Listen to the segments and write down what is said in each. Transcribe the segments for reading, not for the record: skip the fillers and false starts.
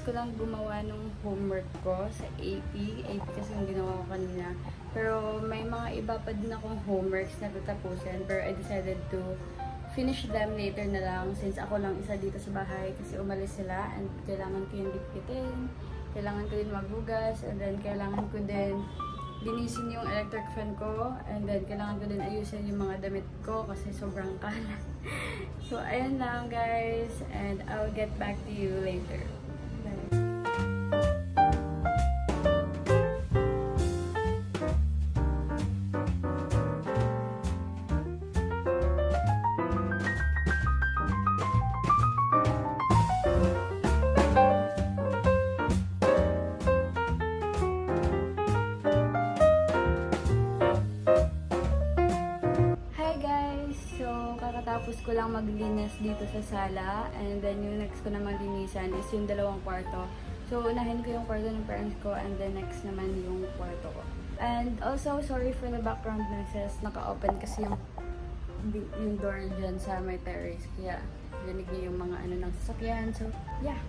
ko lang gumawa ng homework ko sa AP. AP kasi yung ginawa ko kanina. Pero may mga iba pa din akong homeworks na tatapusin. Pero I decided to finish them later na lang since ako lang isa dito sa bahay kasi umalis sila and kailangan ko yung dipkitin. Kailangan ko din maghugas and then kailangan ko din linisin yung electric fan ko and then kailangan ko din ayusin yung mga damit ko kasi sobrang kalat. So, ayun lang guys and I'll get back to you later. Bye. Tapos ko lang maglinis dito sa sala and then yung next ko na maglinisan is yung dalawang kwarto. So unahin ko yung kwarto ng parents ko and then next naman yung kwarto ko. And also sorry for the background noises, naka-open kasi yung door dyan sa my terrace kaya rinig niyo yung mga ano ng sasakyan. So yeah.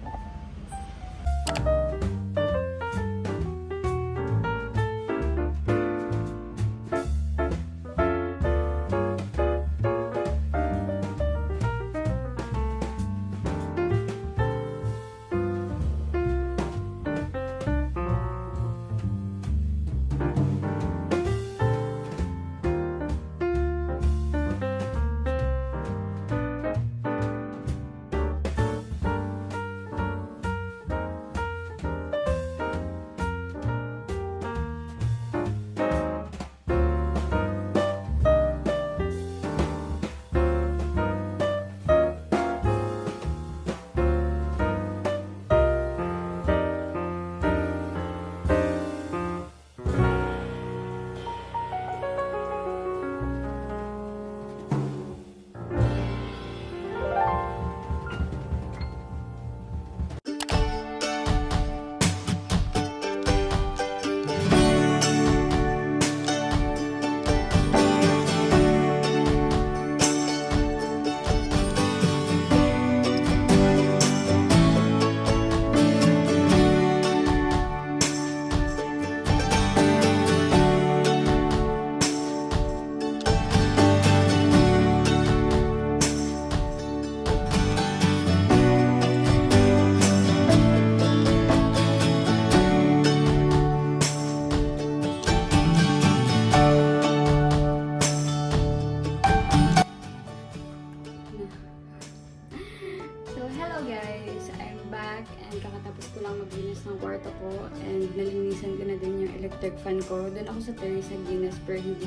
Kakatapos ko lang maglinis ng kwarto ko and nalinisan ko na din yung electric fan ko. Doon ako sa terrace naglinis pero hindi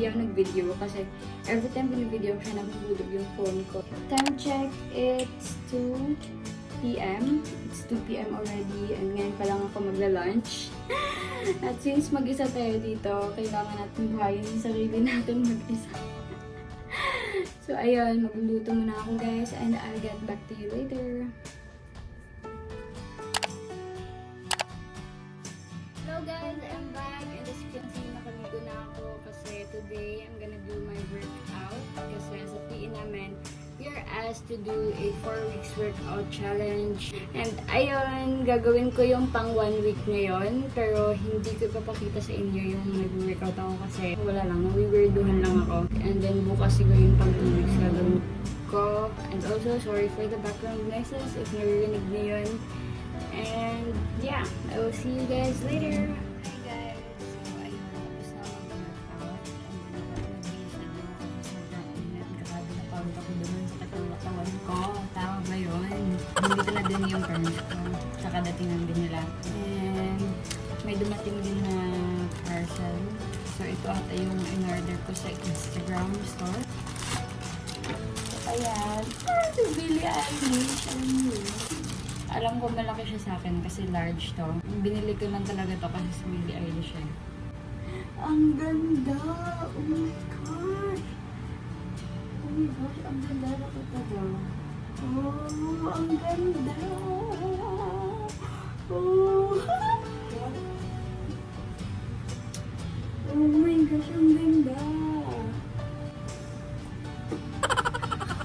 ako nag-video kasi every time binibideo ko siya nahulog yung phone ko. Time check, it's 2 p.m. It's 2 p.m. already and ngayon pa lang ako magla-lunch. At since mag-isa tayo dito, kailangan natin buhayin yung sarili natin mag-isa. So ayun, magluluto muna ako guys and I'll get back to you later. Hello guys, I'm back and as you can see, nakaligo na ako kasi today I'm gonna do my workout kasi sa PE namin, we are asked to do a 4 weeks workout challenge and ayun, gagawin ko yung pang 1 week ngayon pero hindi ko papakita sa inyo yung nag-workout ako kasi wala lang, nawiwirduhan lang ako and then bukas siguro yung pang 2 weeks gagawin ko and also sorry for the background noises if naririnig niyo yun. And yeah, I will see you guys later. Hi guys! So ayun, tapos na ako mag-workout. And nag-iisan na ako sa sobrang init. Grabe na pagod ako doon sa katawan ko. Tama ba yun? Nandito na din yung parents ko. Tsaka datingan din nila. And may dumating din na parcel. So ito ata yung in-order ko sa Instagram store. So ayan. Si Billie Eilish. Alam ko malaki siya sa akin kasi large to. Binili ko lang talaga to kasi sa Billie Eilish eh. Ang ganda! Oh my gosh! Oh my gosh, ang ganda na ito ba? Oh, ang ganda! Oh! Oh my gosh, ang ganda!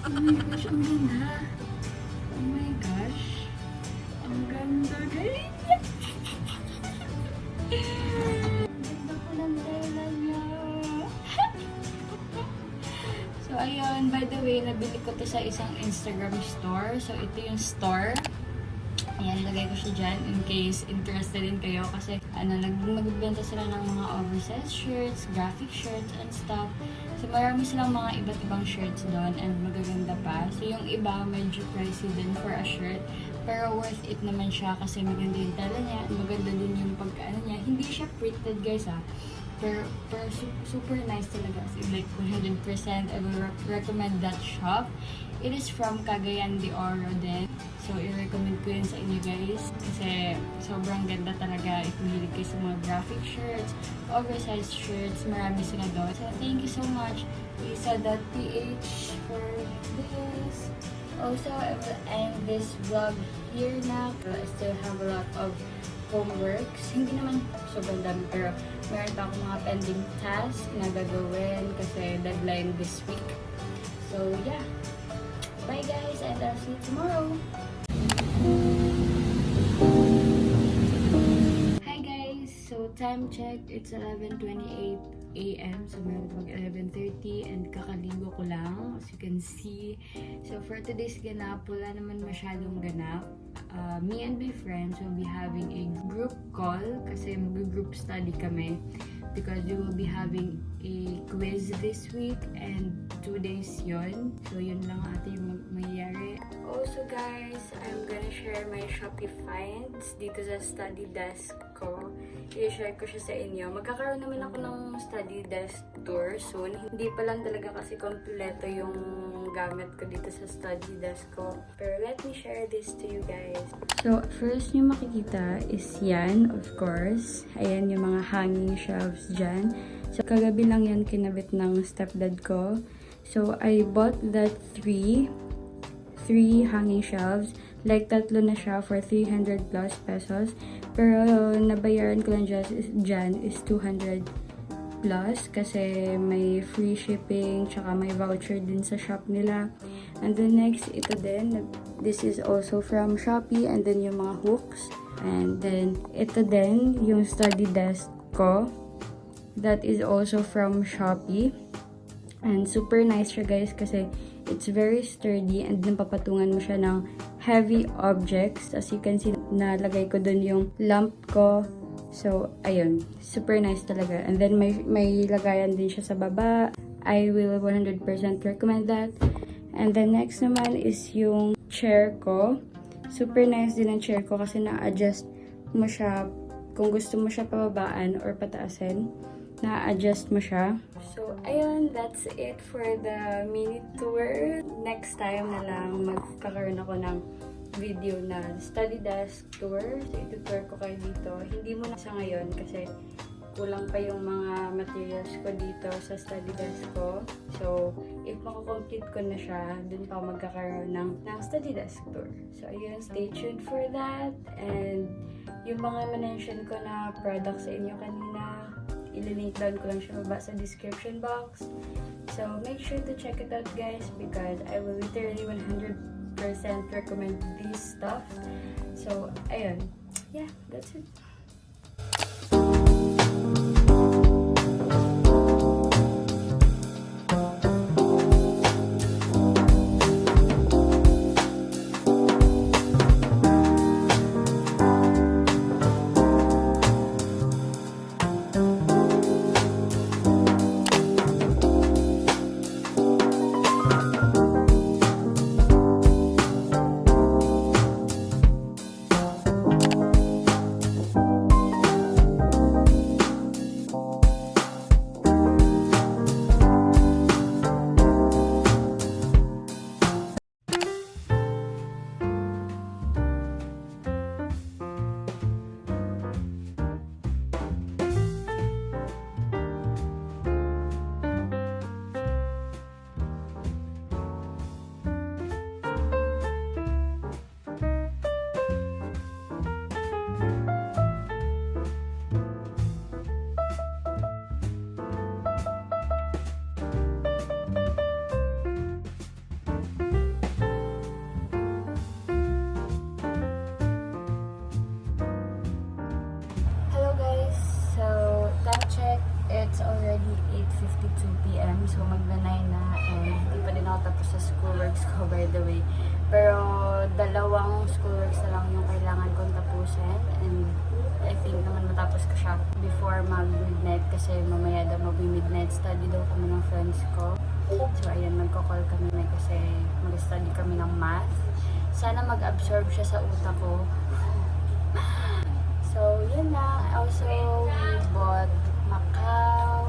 Oh my gosh, ang ganda! Oh my gosh! Ang ganda, way, nabili ko to sa isang Instagram store. So, ito yung store. Ayan, lagay ko siya dyan in case interested din kayo. Kasi, magbibenta sila ng mga oversized shirts, graphic shirts, and stuff. So, marami silang mga iba't ibang shirts doon and magaganda pa. So, yung iba, medyo pricey din for a shirt. Pero worth it naman siya kasi maganda yung tela niya. Maganda din yung pagkaano niya. Hindi siya printed, guys, ha. Pero super nice talaga. So, like 100%, I will recommend that shop. It is from 𝐬𝐮𝐲𝐢𝐚 din. So, i-recommend ko yun sa inyo, guys. Kasi sobrang ganda talaga if mahilig kayo sa mga graphic shirts, oversized shirts, marami sila doon. So, thank you so much, Lisa.ph, for this. Also, I will end this vlog here na. I still have a lot of homeworks. Hindi naman sobrang dami, pero meron pa akong mga pending tasks na gagawin kasi deadline this week. So, yeah. Bye, guys, and I'll see you tomorrow. Hi, guys. So, time check. It's 11:28 a.m. So, meron pag 11:30 and kakaligo ko lang, as you can see. So, for today's ganap, wala naman masyadong ganap. Me and my friends will be having a group call kasi mag-group study kami because we will be having a quiz this week and 2 days yon. So, yun lang ate yung mangyayari. Also, guys, I'm gonna share my Shopee finds dito sa study desk ko. I-share ko siya sa inyo. Magkakaroon naman ako ng study desk tour soon. Hindi pa lang talaga kasi kompleto yung gamit ko dito sa study desk ko. Pero let me share this to you guys. So, first yung makikita is yan, of course. Ayan yung mga hanging shelves dyan. So, kagabi lang yan kinabit ng stepdad ko. So, I bought that three hanging shelves. Like, tatlo na siya for 300 plus pesos. Pero, nabayaran ko lang dyan is 200 plus kasi may free shipping tsaka may voucher din sa shop nila. And then next, ito din. This is also from Shopee. And then yung mga hooks. And then, ito din, yung study desk ko. That is also from Shopee. And super nice siya, guys, kasi it's very sturdy and napapatungan mo siya ng heavy objects. As you can see, nalagay ko dun yung lamp ko. So, ayun. Super nice talaga. And then, may lagayan din siya sa baba. I will 100% recommend that. And then, next naman is yung chair ko. Super nice din ang chair ko kasi na-adjust mo siya. Kung gusto mo siya pababaan or pataasin, na-adjust mo siya. So, ayun, that's it for the mini tour. Next time na lang magkakaroon ako ng video na study desk tour. So, itutour ko kayo dito. Hindi mo na sa ngayon kasi kulang pa yung mga materials ko dito sa study desk ko. So, if makakomplete ko na siya, dun pa ako magkakaroon ng study desk tour. So, ayun, stay tuned for that. And yung mga mention ko na products sa inyo kanina, ililink down ko lang siya baba sa description box. So, make sure to check it out, guys, because I will literally 100% recommend this stuff. So, ayun. Yeah, that's it. 8:52 p.m. So magna-9 na and hindi pa din ako tapos sa schoolworks ko by the way. Pero dalawang schoolworks na lang yung kailangan kong tapusin and I think naman matapos ko siya before mag-midnight kasi mamaya daw mag-midnight study daw kami ng friends ko. So ayan, magko-call kami kasi mag-study kami ng math. Sana mag-absorb siya sa utak ko. So yun na. Also, we bought Macau.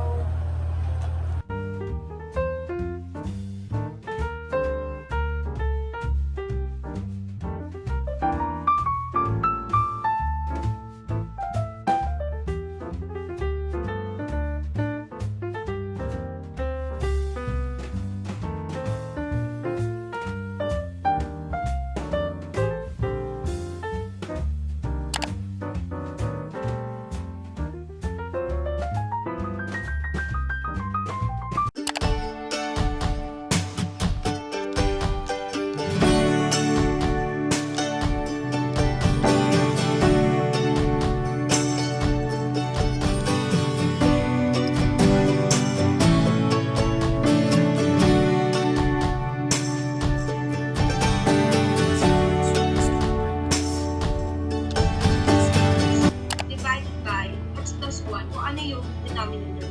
Divided by x plus 1 kung ano yung denominator.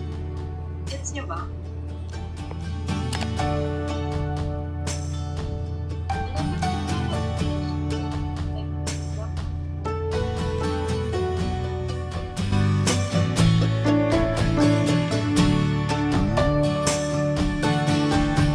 Gets nyo ba?